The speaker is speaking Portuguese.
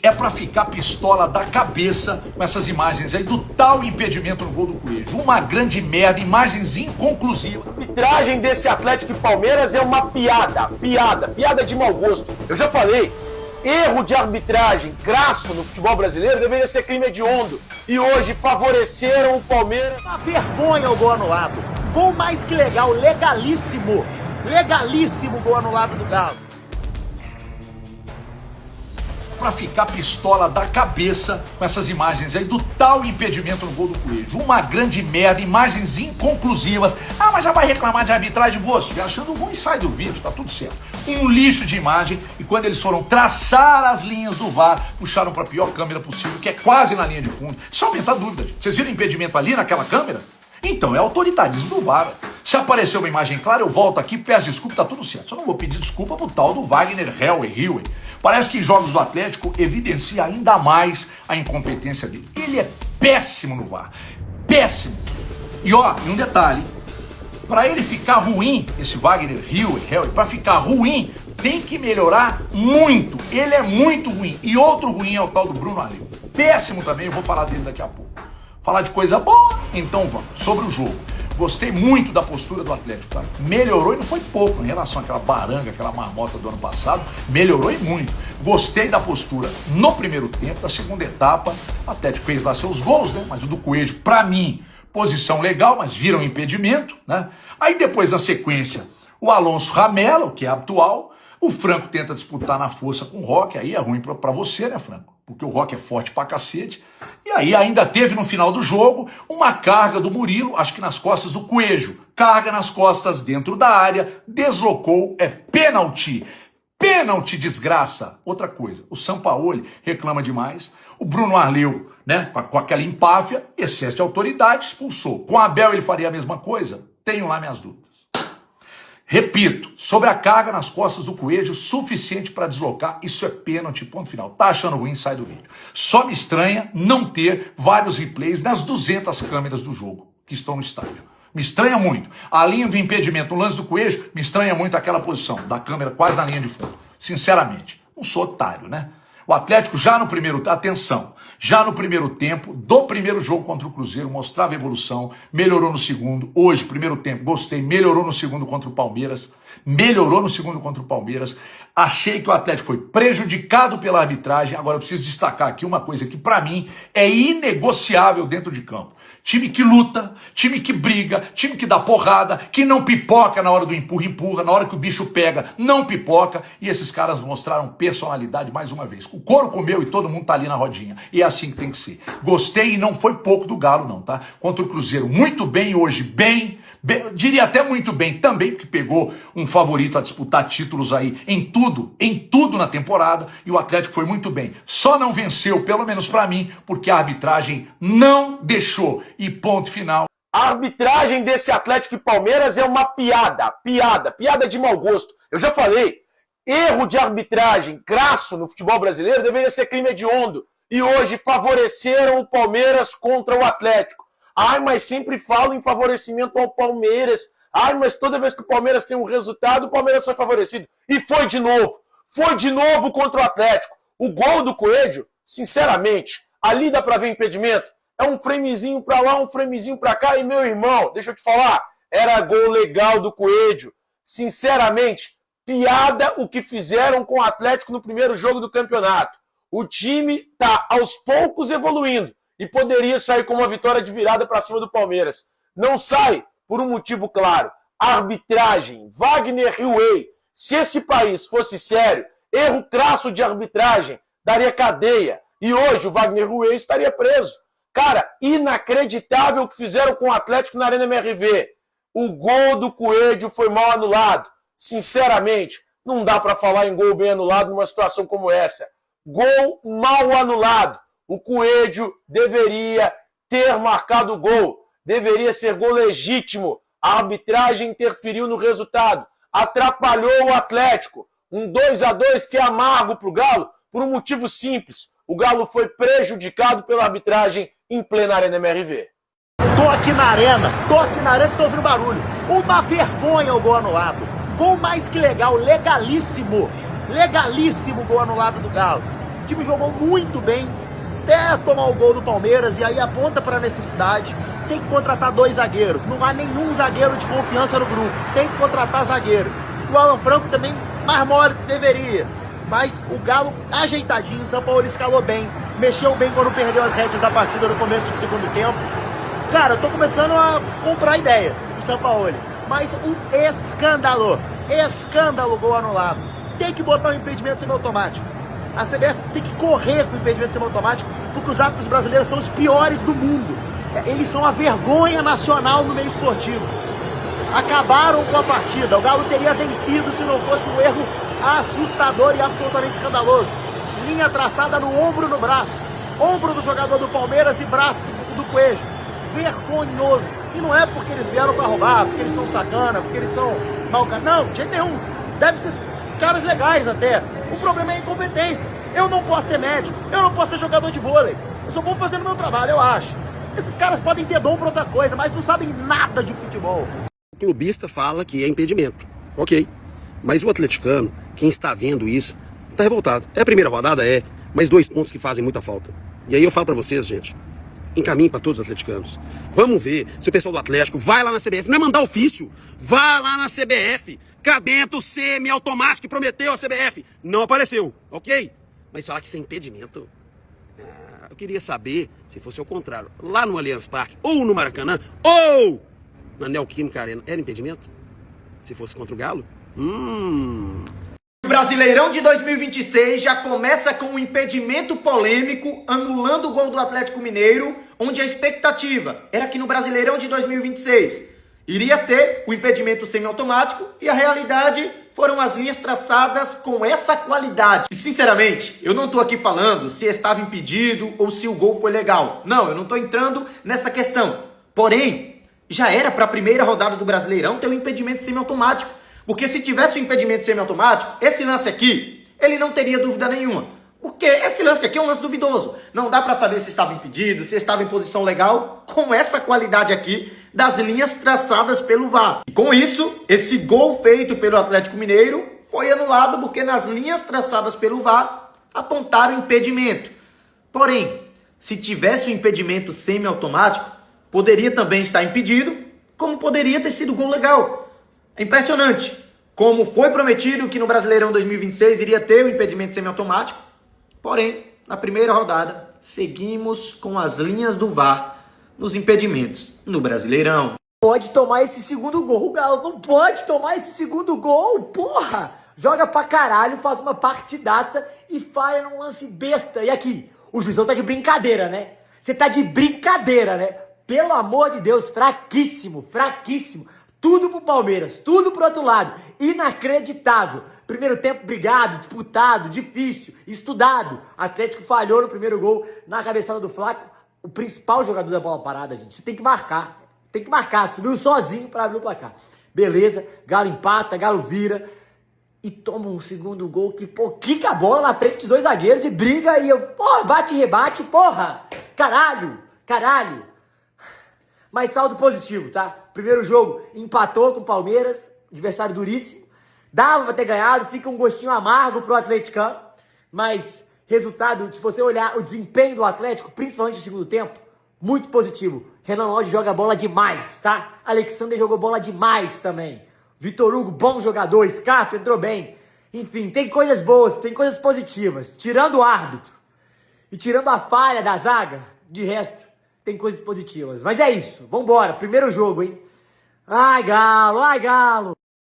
É pra ficar pistola da cabeça com essas imagens aí do tal impedimento no gol do Coelho. Uma grande merda, imagens inconclusivas. A arbitragem desse Atlético e Palmeiras é uma piada de mau gosto. Eu já falei, erro de arbitragem crasso no futebol brasileiro deveria ser crime hediondo. E hoje favoreceram o Palmeiras. Uma vergonha o gol anulado. Gol mais que legal, legalíssimo. Legalíssimo o gol anulado do Galo. Pra ficar pistola da cabeça com essas imagens aí do tal impedimento no gol do Coelho. Uma grande merda, imagens inconclusivas. Ah, mas já vai reclamar de arbitragem, você achando ruim, sai do vídeo, tá tudo certo. Um lixo de imagem, e quando eles foram traçar as linhas do VAR, puxaram pra pior câmera possível, que é quase na linha de fundo. Isso aumenta a dúvida, gente. Vocês viram o impedimento ali naquela câmera? Então é autoritarismo do VAR. Se aparecer uma imagem clara, eu volto aqui, peço desculpa, tá tudo certo. Só não vou pedir desculpa pro tal do Wagner Helwe. Parece que em jogos do Atlético evidencia ainda mais a incompetência dele. Ele é péssimo no VAR. Péssimo. E ó, e um detalhe. Para ele ficar ruim, esse Wagner Helwe, para ficar ruim, tem que melhorar muito. Ele é muito ruim. E outro ruim é o tal do Bruno Arleu. Péssimo também, eu vou falar dele daqui a pouco. Falar de coisa boa? Então vamos. Sobre o jogo. Gostei muito da postura do Atlético, tá? Melhorou e não foi pouco em relação àquela baranga, aquela marmota do ano passado. Melhorou e muito. Gostei da postura no primeiro tempo, da segunda etapa. O Atlético fez lá seus gols, né? Mas o do Coelho, pra mim, posição legal, mas viram impedimento, né? Aí depois, na sequência, o Alonso ramela, o que é habitual. O Franco tenta disputar na força com o Roque, aí é ruim pra você, né, Franco? Porque o Roque é forte pra cacete. E aí ainda teve no final do jogo uma carga do Murilo, acho que nas costas do Coelho. Carga nas costas dentro da área, deslocou, é pênalti. Pênalti, desgraça. Outra coisa, o Sampaoli reclama demais. O Bruno Arleu, né, com aquela empáfia, excesso de autoridade, expulsou. Com o Abel ele faria a mesma coisa? Tenho lá minhas dúvidas. Repito, sobre a carga nas costas do Coelho, suficiente para deslocar, isso é pênalti, ponto final. Tá achando ruim, sai do vídeo. Só me estranha não ter vários replays nas 200 câmeras do jogo que estão no estádio. Me estranha muito. A linha do impedimento, o lance do Coelho, me estranha muito aquela posição da câmera quase na linha de fundo. Sinceramente, não sou otário, né? O Atlético já no primeiro, atenção, já no primeiro tempo do primeiro jogo contra o Cruzeiro mostrava evolução, melhorou no segundo. Hoje, primeiro tempo, gostei, melhorou no segundo contra o Palmeiras. Melhorou no segundo contra o Palmeiras. Achei que o Atlético foi prejudicado pela arbitragem. Agora eu preciso destacar aqui uma coisa que pra mim é inegociável dentro de campo. Time que luta, time que briga, time que dá porrada, que não pipoca na hora do empurra, na hora que o bicho pega, não pipoca. E esses caras mostraram personalidade mais uma vez. O couro comeu e todo mundo tá ali na rodinha. E é assim que tem que ser. Gostei e não foi pouco do Galo não, tá? Contra o Cruzeiro, muito bem hoje, bem, diria até muito bem também, porque pegou um favorito a disputar títulos aí em tudo na temporada, e o Atlético foi muito bem. Só não venceu, pelo menos pra mim, porque a arbitragem não deixou. E ponto final. A arbitragem desse Atlético e Palmeiras é uma piada de mau gosto. Eu já falei, erro de arbitragem crasso no futebol brasileiro deveria ser crime hediondo. E hoje favoreceram o Palmeiras contra o Atlético. Ai, mas sempre falo em favorecimento ao Palmeiras. Ai, mas toda vez que o Palmeiras tem um resultado, o Palmeiras foi favorecido. E foi de novo. Foi de novo contra o Atlético. O gol do Coelho, sinceramente, ali dá pra ver impedimento. É um framezinho pra lá, um framezinho pra cá. E, meu irmão, deixa eu te falar, era gol legal do Coelho. Sinceramente, piada o que fizeram com o Atlético no primeiro jogo do campeonato. O time tá aos poucos evoluindo e poderia sair com uma vitória de virada para cima do Palmeiras. Não sai por um motivo claro. Arbitragem, Wagner Helwe. Se esse país fosse sério, erro crasso de arbitragem daria cadeia. E hoje o Wagner Helwe estaria preso. Cara, inacreditável o que fizeram com o Atlético na Arena MRV. O gol do Coelho foi mal anulado. Sinceramente, não dá para falar em gol bem anulado numa situação como essa. Gol mal anulado. O Coelho deveria ter marcado o gol. Deveria ser gol legítimo. A arbitragem interferiu no resultado. Atrapalhou o Atlético. Um 2-2 que é amargo para o Galo por um motivo simples. O Galo foi prejudicado pela arbitragem em plena Arena MRV. Tô aqui na arena, estou ouvindo barulho. Uma vergonha o gol anulado. Gol mais que legal, legalíssimo. Legalíssimo o gol anulado do Galo. time jogou muito bem, até tomar o gol do Palmeiras, e aí aponta para a necessidade. Tem que contratar 2 zagueiros, não há nenhum zagueiro de confiança no grupo, tem que contratar zagueiro. O Alan Franco também mais mole que deveria, mas o Galo ajeitadinho, o São Paulo escalou bem, mexeu bem quando perdeu as rédeas da partida no começo do segundo tempo. Cara, eu tô começando a comprar a ideia do São Paulo, mas um escândalo gol anulado. Tem que botar o impedimento semiautomático. A CBF tem que correr com o impedimento semiautomático, porque os árbitros brasileiros são os piores do mundo. Eles são a vergonha nacional no meio esportivo. Acabaram com a partida. O Galo teria vencido se não fosse um erro assustador e absolutamente escandaloso. Linha traçada no ombro, no braço. Ombro do jogador do Palmeiras e braço do Coelho. Vergonhoso. E não é porque eles vieram pra roubar, porque eles são sacana, porque eles são mau cara. Não, de jeito nenhum. Deve ser caras legais até. O problema é a incompetência. Eu não posso ser médico, eu não posso ser jogador de vôlei. Eu só vou fazendo meu trabalho, eu acho. Esses caras podem ter dom pra outra coisa, mas não sabem nada de futebol. O clubista fala que é impedimento. Ok. Mas o atleticano, quem está vendo isso, está revoltado. É a primeira rodada? É. Mas 2 pontos que fazem muita falta. E aí eu falo pra vocês, gente, encaminhe para todos os atleticanos. Vamos ver se o pessoal do Atlético vai lá na CBF. Não é mandar ofício. Vá lá na CBF. Cabento semi-automático que prometeu a CBF. Não apareceu, ok? Mas falar que isso é impedimento... eu queria saber se fosse ao contrário. Lá no Allianz Parque, ou no Maracanã, ou na Neoquímica Arena, era impedimento? Se fosse contra o Galo? O Brasileirão de 2026 já começa com um impedimento polêmico anulando o gol do Atlético Mineiro, onde a expectativa era que no Brasileirão de 2026 iria ter o impedimento semiautomático e a realidade foram as linhas traçadas com essa qualidade. E sinceramente, eu não tô aqui falando se estava impedido ou se o gol foi legal. Não, eu não tô entrando nessa questão. Porém, já era para a primeira rodada do Brasileirão ter o impedimento semiautomático. Porque se tivesse o impedimento semiautomático, esse lance aqui, ele não teria dúvida nenhuma. Porque esse lance aqui é um lance duvidoso. Não dá pra saber se estava impedido, se estava em posição legal, com essa qualidade aqui das linhas traçadas pelo VAR. E com isso, esse gol feito pelo Atlético Mineiro foi anulado porque nas linhas traçadas pelo VAR apontaram impedimento. Porém, se tivesse o impedimento semiautomático, poderia também estar impedido, como poderia ter sido gol legal. É impressionante como foi prometido que no Brasileirão 2026 iria ter o impedimento semiautomático. Porém, na primeira rodada, seguimos com as linhas do VAR nos impedimentos no Brasileirão. Pode tomar esse segundo gol, o Galo não pode tomar esse segundo gol, porra! Joga pra caralho, faz uma partidaça e falha num lance besta. E aqui, o juizão tá de brincadeira, né? Você tá de brincadeira, né? Pelo amor de Deus, fraquíssimo, fraquíssimo. Tudo pro Palmeiras, tudo pro outro lado. Inacreditável. Primeiro tempo brigado, disputado, difícil, estudado. Atlético falhou no primeiro gol na cabeçada do Flaco. O principal jogador da bola parada, gente. Você tem que marcar. Tem que marcar. Subiu sozinho pra abrir o placar. Beleza, Galo empata, Galo vira. E toma um segundo gol que, pô, quica a bola na frente de 2 zagueiros e briga. E eu, porra, bate e rebate, porra. Caralho, caralho. Mas saldo positivo, tá? Primeiro jogo, empatou com o Palmeiras, adversário duríssimo. Dava pra ter ganhado, fica um gostinho amargo pro atleticano. Mas resultado, se você olhar o desempenho do Atlético, principalmente no segundo tempo, muito positivo. Renan Lodge joga bola demais, tá? Alexander jogou bola demais também. Vitor Hugo, bom jogador. Scarpa entrou bem. Enfim, tem coisas boas, tem coisas positivas. Tirando o árbitro e tirando a falha da zaga, de resto, tem coisas positivas. Mas é isso, vambora, primeiro jogo, hein? Ai, Galo, ai, Galo!